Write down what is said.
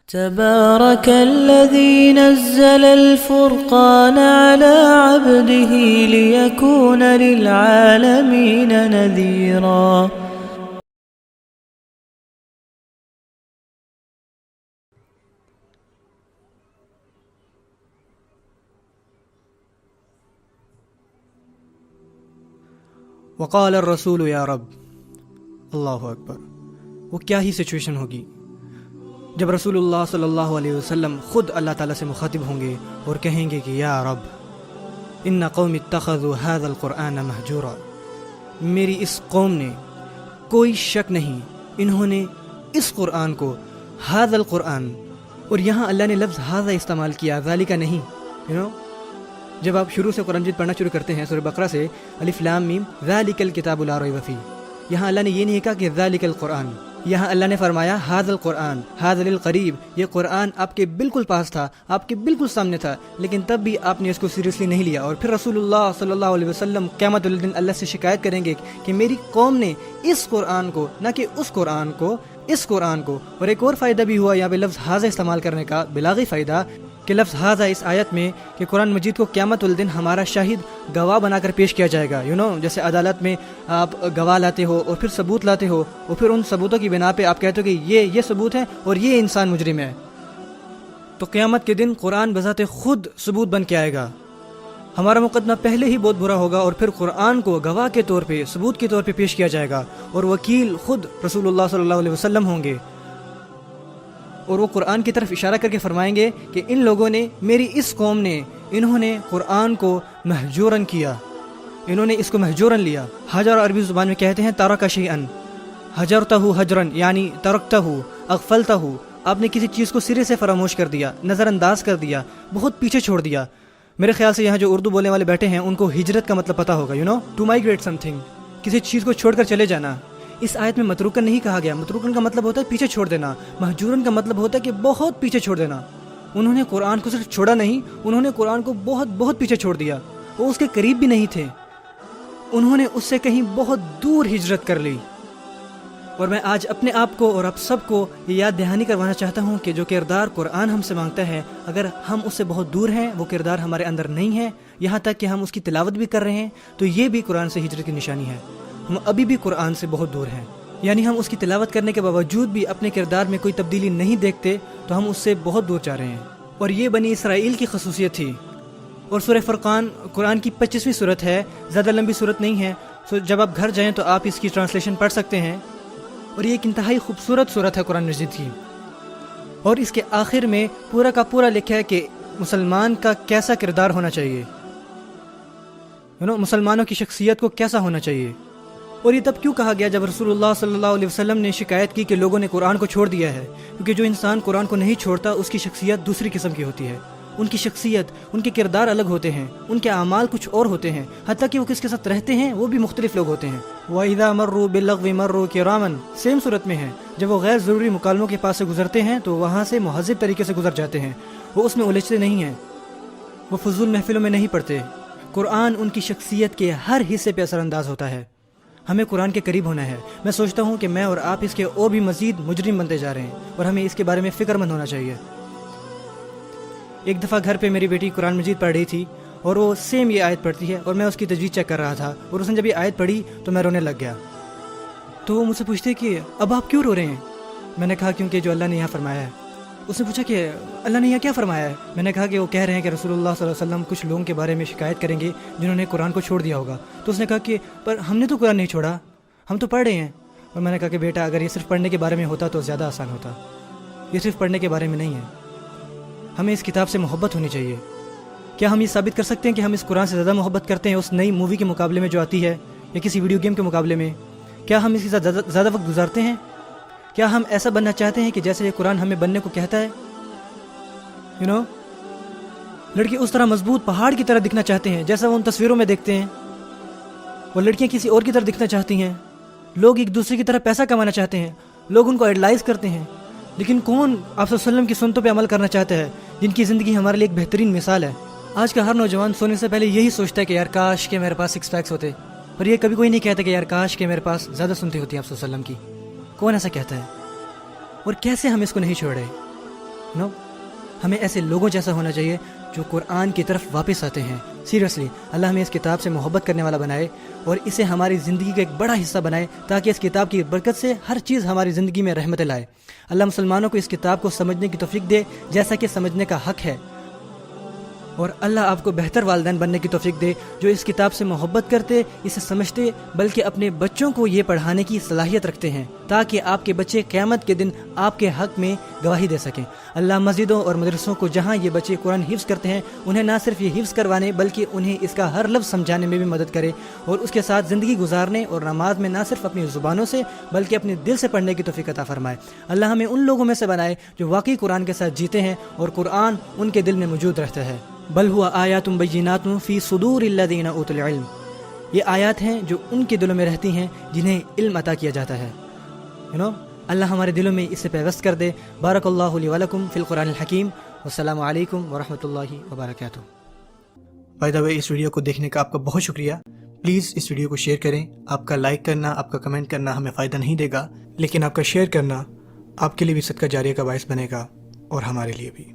تبارك الذي نزل الفرقان على عبده ليكون للعالمين نذيرا. وقال الرسول یا رب. اللہ اکبر. وہ کیا ہی سچویشن ہوگی جب رسول اللہ صلی اللہ علیہ وسلم خود اللہ تعالیٰ سے مخاطب ہوں گے اور کہیں گے کہ یا رب ان قوم اتخذوا هذا القرآن مہجورا. میری اس قوم نے، کوئی شک نہیں، انہوں نے اس قرآن کو، هذا القرآن، اور یہاں اللہ نے لفظ هذا استعمال کیا، ذالک نہیں. جب آپ شروع سے قرآن مجید پڑھنا شروع کرتے ہیں سورہ بقرہ سے، الف لام میم ذالک الکتاب لا ریب فیہ، یہاں اللہ نے یہ نہیں کہا کہ ذالک القرآن، یہاں اللہ نے فرمایا ھذا القرآن، ھذا للقریب، یہ قرآن آپ کے بالکل پاس تھا، آپ کے بالکل سامنے تھا، لیکن تب بھی آپ نے اس کو سیریسلی نہیں لیا. اور پھر رسول اللہ صلی اللہ علیہ وسلم قیامت الدین اللہ سے شکایت کریں گے کہ میری قوم نے اس قرآن کو، نہ کہ اس قرآن کو، اس قرآن کو. اور ایک اور فائدہ بھی ہوا یہاں پہ لفظ ھذا استعمال کرنے کا، بلاغی فائدہ، کہ لفظ ھذا اس آیت میں کہ قرآن مجید کو قیامت الدین ہمارا شاہد گواہ بنا کر پیش کیا جائے گا. جیسے عدالت میں آپ گواہ لاتے ہو اور پھر ثبوت لاتے ہو اور پھر ان ثبوتوں کی بنا پہ آپ کہتے ہو کہ یہ ثبوت ہے اور یہ انسان مجرم ہے، تو قیامت کے دن قرآن بذات خود ثبوت بن کے آئے گا. ہمارا مقدمہ پہلے ہی بہت برا ہوگا اور پھر قرآن کو گواہ کے طور پہ، ثبوت کے طور پہ پیش کیا جائے گا، اور وکیل خود رسول اللہ صلی اللہ علیہ وسلم ہوں گے. اور وہ قرآن کی طرف اشارہ کر کے فرمائیں گے کہ ان لوگوں نے، میری اس قوم نے، انہوں نے قرآن کو مہجوراً کیا، انہوں نے اس کو مہجوراً لیا. حجر عربی زبان میں کہتے ہیں ترک شیئن، حجرتہ حجراً یعنی ترکتہ، اغفلتہ، آپ نے کسی چیز کو سرے سے فراموش کر دیا، نظر انداز کر دیا، بہت پیچھے چھوڑ دیا. میرے خیال سے یہاں جو اردو بولنے والے بیٹھے ہیں ان کو ہجرت کا مطلب پتہ ہوگا، ٹو مائگریٹ سم تھنگ، کسی چیز کو چھوڑ کر چلے جانا. اس آیت میں متروکن نہیں کہا گیا. متروکن کا مطلب ہوتا ہے پیچھے چھوڑ دینا، مہجورن کا مطلب ہوتا ہے کہ بہت پیچھے چھوڑ دینا. انہوں نے قرآن کو صرف چھوڑا نہیں، انہوں نے قرآن کو بہت بہت پیچھے چھوڑ دیا. وہ اس کے قریب بھی نہیں تھے، انہوں نے اس سے کہیں بہت دور ہجرت کر لی. اور میں آج اپنے آپ کو اور آپ سب کو یہ یاد دہانی کروانا چاہتا ہوں کہ جو کردار قرآن ہم سے مانگتا ہے، اگر ہم اس سے بہت دور ہیں، وہ کردار ہمارے اندر نہیں ہے، یہاں تک کہ ہم اس کی تلاوت بھی کر رہے ہیں، تو یہ بھی قرآن سے ہجرت کی نشانی ہے. ہم ابھی بھی قرآن سے بہت دور ہیں، یعنی ہم اس کی تلاوت کرنے کے باوجود بھی اپنے کردار میں کوئی تبدیلی نہیں دیکھتے، تو ہم اس سے بہت دور جا رہے ہیں. اور یہ بنی اسرائیل کی خصوصیت تھی. اور سورہ فرقان قرآن کی 25ویں صورت ہے، زیادہ لمبی صورت نہیں ہے، جب آپ گھر جائیں تو آپ اس کی ٹرانسلیشن پڑھ سکتے ہیں. اور یہ ایک انتہائی خوبصورت صورت ہے قرآن مجید کی. اور اس کے آخر میں پورا کا پورا لکھا ہے کہ مسلمان کا کیسا کردار ہونا چاہیے، مسلمانوں کی شخصیت کو کیسا ہونا چاہیے. اور یہ تب کیوں کہا گیا جب رسول اللہ صلی اللہ علیہ وسلم نے شکایت کی کہ لوگوں نے قرآن کو چھوڑ دیا ہے، کیونکہ جو انسان قرآن کو نہیں چھوڑتا اس کی شخصیت دوسری قسم کی ہوتی ہے. ان کی شخصیت، ان کے کردار الگ ہوتے ہیں، ان کے اعمال کچھ اور ہوتے ہیں، حتیٰ کہ وہ کس کے ساتھ رہتے ہیں وہ بھی مختلف لوگ ہوتے ہیں. وَإِذَا مَرُّوا بِاللَّغْوِ مَرُّوا كِرَامًا، سیم صورت میں ہے، جب وہ غیر ضروری مکالموں کے پاس سے گزرتے ہیں تو وہاں سے مہذب طریقے سے گزر جاتے ہیں، وہ اس میں الجھتے نہیں ہیں، وہ فضول محفلوں میں نہیں پڑتے. قرآن ان کی شخصیت کے ہر حصے پہ اثر انداز ہوتا ہے. ہمیں قرآن کے قریب ہونا ہے. میں سوچتا ہوں کہ میں اور آپ اس کے اور بھی مزید مجرم بنتے جا رہے ہیں، اور ہمیں اس کے بارے میں فکر مند ہونا چاہیے. ایک دفعہ گھر پہ میری بیٹی قرآن مجید پڑھ رہی تھی، اور وہ سیم یہ آیت پڑھتی ہے، اور میں اس کی تجوید چیک کر رہا تھا، اور اس نے جب یہ آیت پڑھی تو میں رونے لگ گیا. تو وہ مجھ سے پوچھتے کہ اب آپ کیوں رو رہے ہیں؟ میں نے کہا کیونکہ جو اللہ نے یہاں فرمایا ہے. اس نے پوچھا کہ اللہ نے یہاں کیا فرمایا ہے؟ میں نے کہا کہ وہ کہہ رہے ہیں کہ رسول اللہ صلی اللہ علیہ وسلم کچھ لوگوں کے بارے میں شکایت کریں گے جنہوں نے قرآن کو چھوڑ دیا ہوگا. تو اس نے کہا کہ پر ہم نے تو قرآن نہیں چھوڑا، ہم تو پڑھ رہے ہیں. اور میں نے کہا کہ بیٹا اگر یہ صرف پڑھنے کے بارے میں ہوتا تو زیادہ آسان ہوتا، یہ صرف پڑھنے کے بارے میں نہیں ہے. ہمیں اس کتاب سے محبت ہونی چاہیے. کیا ہم یہ ثابت کر سکتے ہیں کہ ہم اس قرآن سے زیادہ محبت کرتے ہیں اس نئی مووی کے مقابلے میں جو آتی ہے، یا کسی ویڈیو گیم کے مقابلے میں؟ کیا ہم اس کے ساتھ زیادہ وقت گزارتے ہیں؟ کیا ہم ایسا بننا چاہتے ہیں کہ جیسے یہ قرآن ہمیں بننے کو کہتا ہے؟ لڑکی اس طرح مضبوط پہاڑ کی طرح دکھنا چاہتے ہیں جیسا وہ ان تصویروں میں دیکھتے ہیں. وہ لڑکیاں کسی اور کی طرح دکھنا چاہتی ہیں. لوگ ایک دوسرے کی طرح پیسہ کمانا چاہتے ہیں، لوگ ان کو ایڈلائز کرتے ہیں. لیکن کون آپ صلی اللہ علیہ وسلم کی سنتوں پہ عمل کرنا چاہتا ہے، جن کی زندگی ہمارے لیے ایک بہترین مثال ہے؟ آج کا ہر نوجوان سونے سے پہلے یہی سوچتا ہے کہ یار کاش کہ میرے پاس 6 پیکس ہوتے. اور یہ کبھی کوئی نہیں کہتا کہ یار کاش کہ میرے پاس زیادہ سنتی ہوتی ہیں آپ صلی اللہ علیہ وسلم کی. کون ایسا کہتا ہے؟ اور کیسے ہم اس کو نہیں چھوڑ رہے؟ نو ہمیں ایسے لوگوں جیسا ہونا چاہیے جو قرآن کی طرف واپس آتے ہیں. سیریسلی اللہ ہمیں اس کتاب سے محبت کرنے والا بنائے اور اسے ہماری زندگی کا ایک بڑا حصہ بنائے تاکہ اس کتاب کی برکت سے ہر چیز ہماری زندگی میں رحمت لائے. اللہ مسلمانوں کو اس کتاب کو سمجھنے کی توفیق دے جیسا کہ سمجھنے کا حق ہے، اور اللہ آپ کو بہتر والدین بننے کی توفیق دے جو اس کتاب سے محبت کرتے، اسے سمجھتے، بلکہ اپنے بچوں کو یہ پڑھانے کی صلاحیت رکھتے ہیں تاکہ آپ کے بچے قیامت کے دن آپ کے حق میں گواہی دے سکیں. اللہ مسجدوں اور مدرسوں کو جہاں یہ بچے قرآن حفظ کرتے ہیں انہیں نہ صرف یہ حفظ کروانے بلکہ انہیں اس کا ہر لفظ سمجھانے میں بھی مدد کرے اور اس کے ساتھ زندگی گزارنے اور نماز میں نہ صرف اپنی زبانوں سے بلکہ اپنے دل سے پڑھنے کی توفیق عطا فرمائے. اللہ ہمیں ان لوگوں میں سے بنائے جو واقعی قرآن کے ساتھ جیتے ہیں اور قرآن ان کے دل میں موجود رہتا ہے. بل ہوا آیات بینات فی صدور الذین اوتوا العلم، یہ آیات ہیں جو ان کے دلوں میں رہتی ہیں جنہیں علم عطا کیا جاتا ہے. اللہ ہمارے دلوں میں اسے پیوست کر دے. بارک اللہ لی ولکم فی القرآن الحکیم. والسلام علیکم ورحمۃ اللہ وبرکاتہ. By the way, us video کو دیکھنے کا آپ کا بہت شکریہ. پلیز اس ویڈیو کو شیئر کریں. آپ کا لائک کرنا، آپ کا کمنٹ کرنا ہمیں فائدہ نہیں دے گا، لیکن آپ کا شیئر کرنا آپ کے لیے بھی صدقہ جاریہ کا باعث بنے گا اور ہمارے لیے بھی.